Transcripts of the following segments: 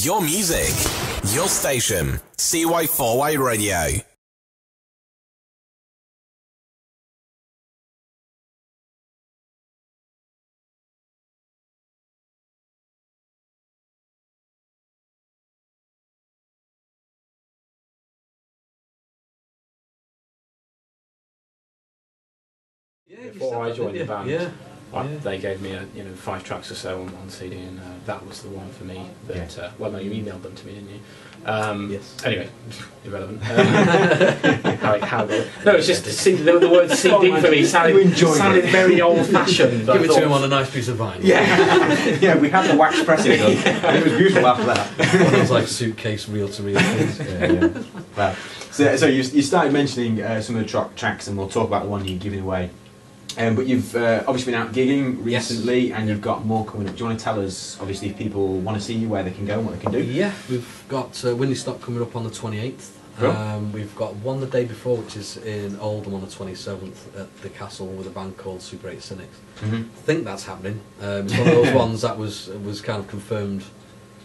Your music, your station, CY4Y Radio. Before I joined the band, they gave me 5 tracks or so on CD, and that was the one for me. That well, no, you emailed them to me, didn't you? Yes. Anyway, irrelevant. No, it's just the word CD for me sounded very old-fashioned. Give it to him on a nice piece of vinyl. Yeah, we had the wax pressing done, and it was beautiful after that. It was like suitcase reel-to-reel things. Wow. So you started mentioning some of the tracks, and we'll talk about the one you're giving away. But you've obviously been out gigging recently, and you've got more coming up. Do you want to tell us, obviously, if people want to see you, where they can go and what they can do? Yeah, we've got Windy Stock coming up on the 28th. Cool. We've got one the day before, which is in Oldham on the 27th at the Castle with a band called Super 8 Cynics. I think that's happening. It's one of those ones that was kind of confirmed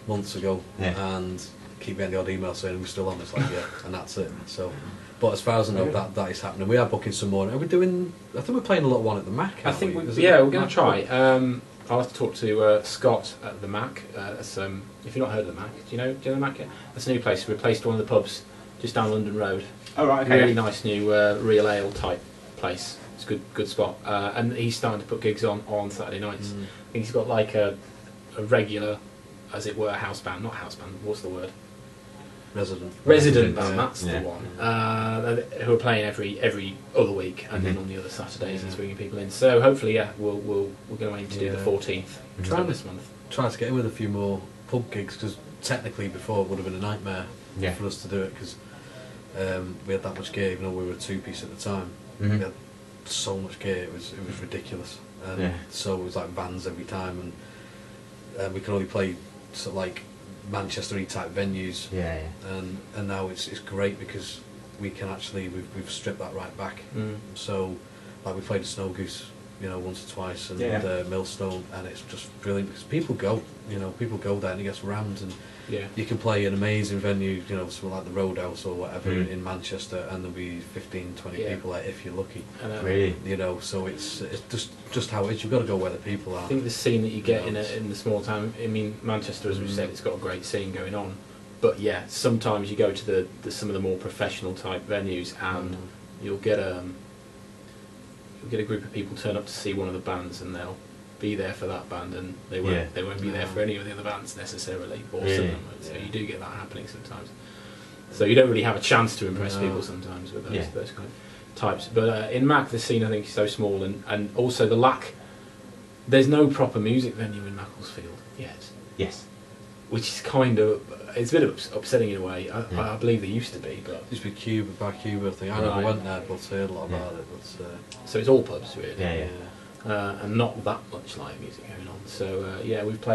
months ago, and keep getting the odd email saying we're still on. It's like, and that's it. So. But as far as I know, that is happening. We are booking some more. Are we doing? I think we're playing a little one at the Mac. I think we're going to try. I'll have to talk to Scott at the Mac. If you've not heard of the Mac, do you know the Mac? That's a new place. We replaced one of the pubs just down London Road. Oh right, okay. Really nice new real ale type place. It's a good spot. And he's starting to put gigs on Saturday nights. I think he's got like a regular, as it were, house band. Not house band. What's the word? Resident band, that's the one. Who are playing every other week, and then on the other Saturdays and bringing people in. So hopefully, we're going to aim to do the 14th this month. Trying to get in with a few more pub gigs, because technically before it would have been a nightmare for us to do it, because we had that much gear, even though we were a 2-piece at the time. We had so much gear, it was ridiculous. So it was like vans every time, and we could only play sort of like Manchester-y type venues, and now it's great because we can actually we've stripped that right back. So like we played a Snow Goose, once or twice, and Millstone, and it's just brilliant because people go there and it gets rammed, and you can play an amazing venue, something like the Roadhouse or whatever in Manchester, and there'll be 15-20 people there if you're lucky. Really? So it's just how it is. You've got to go where the people are. I think the scene that you get in the small town, I mean, Manchester, as we've said, it's got a great scene going on, but sometimes you go to some of the more professional type venues, and you'll get a group of people turn up to see one of the bands, and they'll be there for that band, and they won't be there for any of the other bands necessarily, or some of them won't. So you do get that happening sometimes. So you don't really have a chance to impress people sometimes with those kind of types. But in Mac, the scene I think is so small, and also the lack. There's no proper music venue in Macclesfield yet. Yes. Which is kind of, it's a bit upsetting in a way. I believe there used to be, but used to be Cuba, I think. I never went there, but I heard a lot about it. But so it's all pubs really. And not that much live music going on. So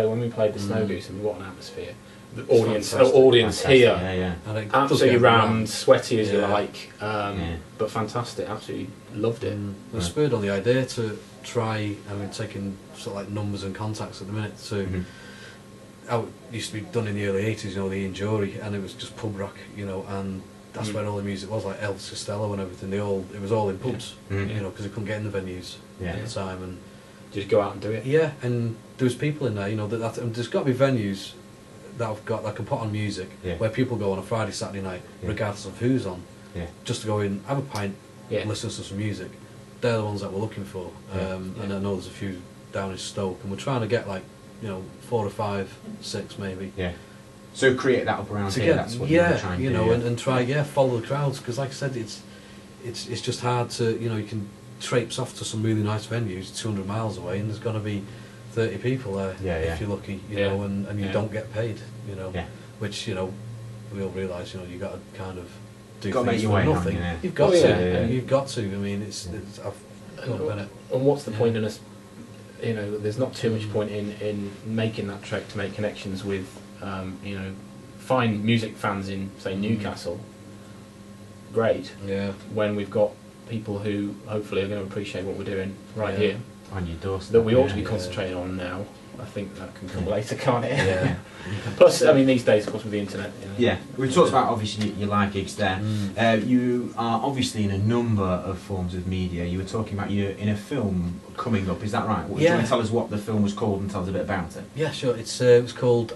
when we played the Snow Goose, I mean, what an atmosphere! The audience here, absolutely rammed, sweaty as you like, but fantastic. Absolutely loved it. We're spurred on the idea to try. Taking sort of like numbers and contacts at the minute. How it used to be done in the early 80s, the Ian Jury, and it was just pub rock, and that's where all the music was, like Elvis Costello and everything. It was all in pubs, because they couldn't get in the venues at the time. And just go out and do it. Yeah, and there was people in there, and there's got to be venues that can put on music where people go on a Friday, Saturday night, regardless of who's on, just to go in, have a pint, listen to some music. They're the ones that we're looking for, and I know there's a few down in Stoke, and we're trying to get 4 or 5, 6 maybe. So create that up around here. That's what you're trying to do. And try follow the crowds, because like I said, it's just hard to you can traipse off to some really nice venues 200 miles away, and there's going to be 30 people there if you're lucky, and you don't get paid, which we all realise, you got to kind of do things for nothing. You've got to, you've got to. I mean, and what's the point in us? There's not too much point in making that trek to make connections with, fine music fans in, say, Newcastle. Great. When we've got people who hopefully are going to appreciate what we're doing here on your doorstep. That we ought to be concentrating on now, I think that can come later, can't it? Yeah. Plus, I mean, these days, of course, with the internet. Yeah, we talked about obviously your live gigs there. You are obviously in a number of forms of media. You were talking about you're in a film coming up. Is that right? Do you want to tell us what the film was called and tell us a bit about it? Yeah, sure. It was called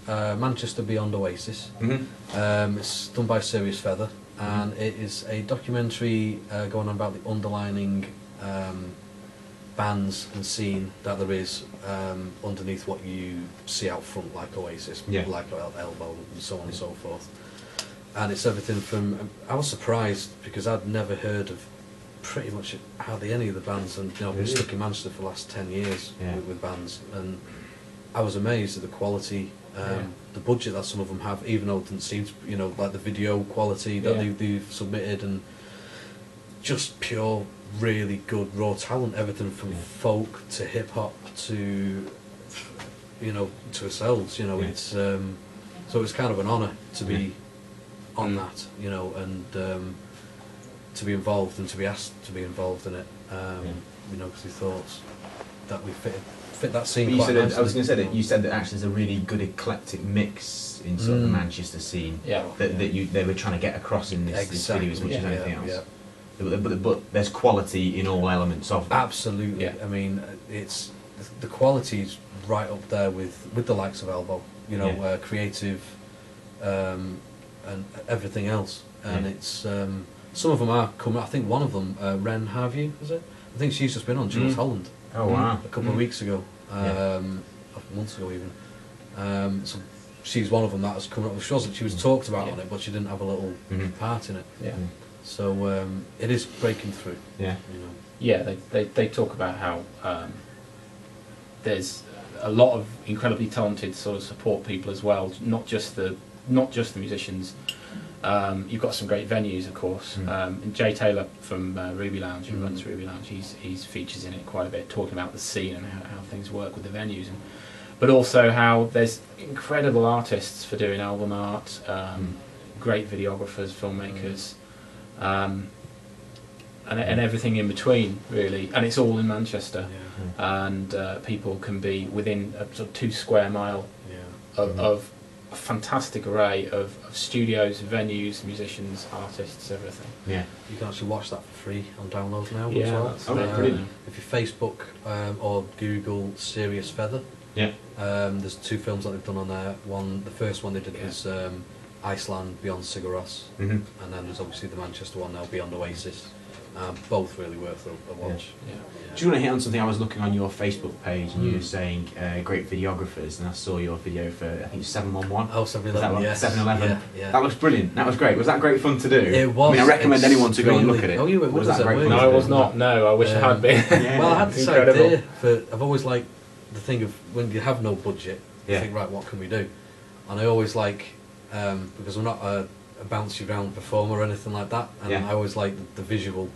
Manchester Beyond Oasis. It's done by Serious Feather, and it is a documentary going on about the underlining bands and scene that there is underneath what you see out front, like Oasis, like Elbow, and so on and so forth. And it's everything from... I was surprised because I'd never heard of pretty much hardly any of the bands, and I've been stuck in Manchester for the last 10 years with bands, and I was amazed at the quality, the budget that some of them have, even though it didn't seem to, like the video quality that they've submitted, and just pure, really good raw talent, everything from folk to hip hop to to ourselves. It's so it's kind of an honour to be on that, and to be involved and to be asked to be involved in it, because we thought that we fit that scene quite nicely. I was going to say that you said that actually there's a really good eclectic mix in sort of the Manchester scene that they were trying to get across in this video as much as anything else. Yeah. But there's quality in all elements of it. Absolutely. I mean, it's the quality is right up there with the likes of Elbow. Creative and everything else. And it's some of them are coming. I think one of them, Ren Harvey, is it? I think she's just been on Jules Holland. Oh wow! A couple of weeks ago, months ago even. So she's one of them that has come up. She wasn't. She was talked about on it, but she didn't have a little part in it. Yeah. So it is breaking through. Yeah. Yeah, they talk about how there's a lot of incredibly talented sort of support people as well, not just the musicians. You've got some great venues, of course. And Jay Taylor from Ruby Lounge, who runs Ruby Lounge, he's features in it quite a bit, talking about the scene and how things work with the venues, but also how there's incredible artists for doing album art, great videographers, filmmakers, and everything in between, really. And it's all in Manchester, and people can be within a sort of 2 square mile of a fantastic array of studios, venues, musicians, artists, everything. Yeah, you can actually watch that for free on downloads now as well. That's brilliant. If you Facebook or Google Serious Feather, there's 2 films that they've done on there. The first one they did was Iceland Beyond Sigur Rós, and then there's obviously the Manchester one now, Beyond Oasis. Both really worth a watch. Do you want to hit on something? I was looking on your Facebook page and you were saying great videographers, and I saw your video for, I think, 711. Oh, 711, yes. 711. Yeah. That looks brilliant. That was great. Was that great fun to do? It was. I mean, I recommend anyone to go and look at it. Oh, you were was that great fun? No, I was not. No, I wish I had been. Well, I had this idea I've always liked the thing of when you have no budget, you think, right, what can we do? And I always like, because I'm not a bouncy around performer or anything like that, and I always like the visual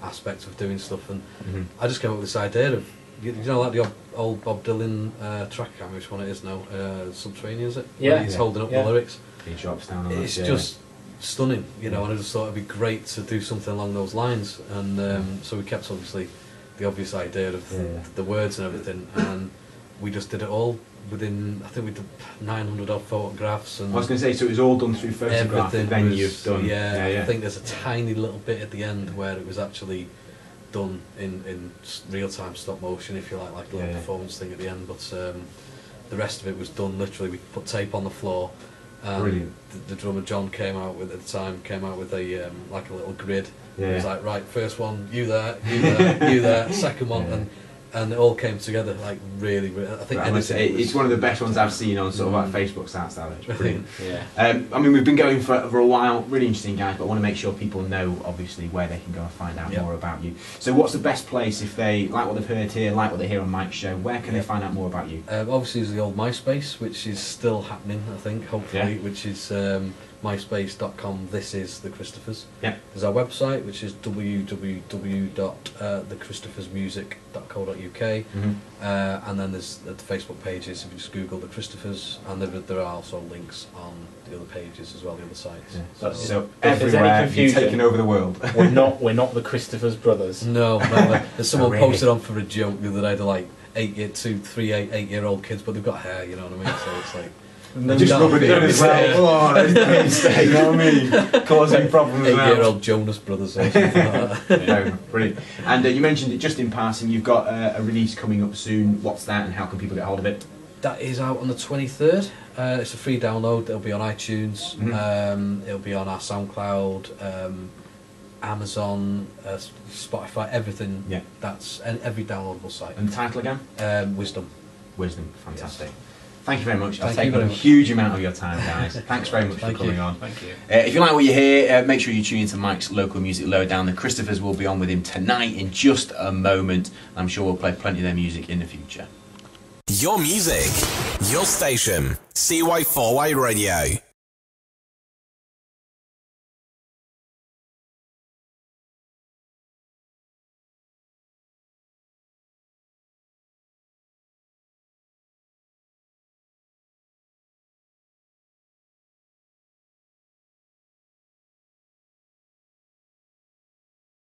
aspect of doing stuff, and I just came up with this idea of, like the old Bob Dylan track, I can't remember which one it is now, Subterranean, is it? Yeah. Where he's holding up the lyrics. He drops down on it's just stunning, and I just thought it'd be great to do something along those lines, and so we kept obviously the obvious idea of the words and everything, and we just did it all within, I think we did 900 odd photographs. And I was going to say, so it was all done through photograph, and then you've done... I think there's a tiny little bit at the end where it was actually done in real-time stop motion, if you like a little performance thing at the end, but the rest of it was done literally. We put tape on the floor, and the drummer John came out with a like a little grid. It was like, right, first one, you there, you there, second one, and it all came together like really. I think it's one of the best ones I've seen on sort of like Facebook style. It's brilliant. I mean, we've been going for a while. Really interesting, guys. But I want to make sure people know, obviously, where they can go and find out more about you. So, what's the best place if they like what they've heard here, like what they hear on Mike's show? Where can they find out more about you? Obviously, there's the old MySpace, which is still happening. I think, hopefully, which is myspace.com. This is the Christophers. There's our website, which is www.thechristophersmusic.co.uk, and then there's the Facebook pages. If you just Google the Christophers, and there are also links on the other pages as well, the other sites. So everywhere, you're taking over the world. we're not the Christophers brothers. No. There's someone posted on for a joke the other day. They're like, 8-year-old kids, but they've got hair, you know what I mean? So it's like... Just rubbing it in as well. Oh, mistake, you know what I mean? Causing problems. 8-year-old Jonas Brothers or something like that. Yeah, brilliant. And you mentioned it just in passing, you've got a release coming up soon. What's that and how can people get hold of it? That is out on the 23rd. It's a free download. It'll be on iTunes. It'll be on our SoundCloud, Amazon, Spotify, everything. Yeah. That's every downloadable site. And the title again? Wisdom. Wisdom. Fantastic. Yes. Thank you very much. I've taken a huge amount of your time, guys. Thanks very much for coming on. Thank you. If you like what you hear, make sure you tune into Mike's Local Music Lowdown. The Christophers will be on with him tonight in just a moment. I'm sure we'll play plenty of their music in the future. Your music, your station, CY4Y Radio.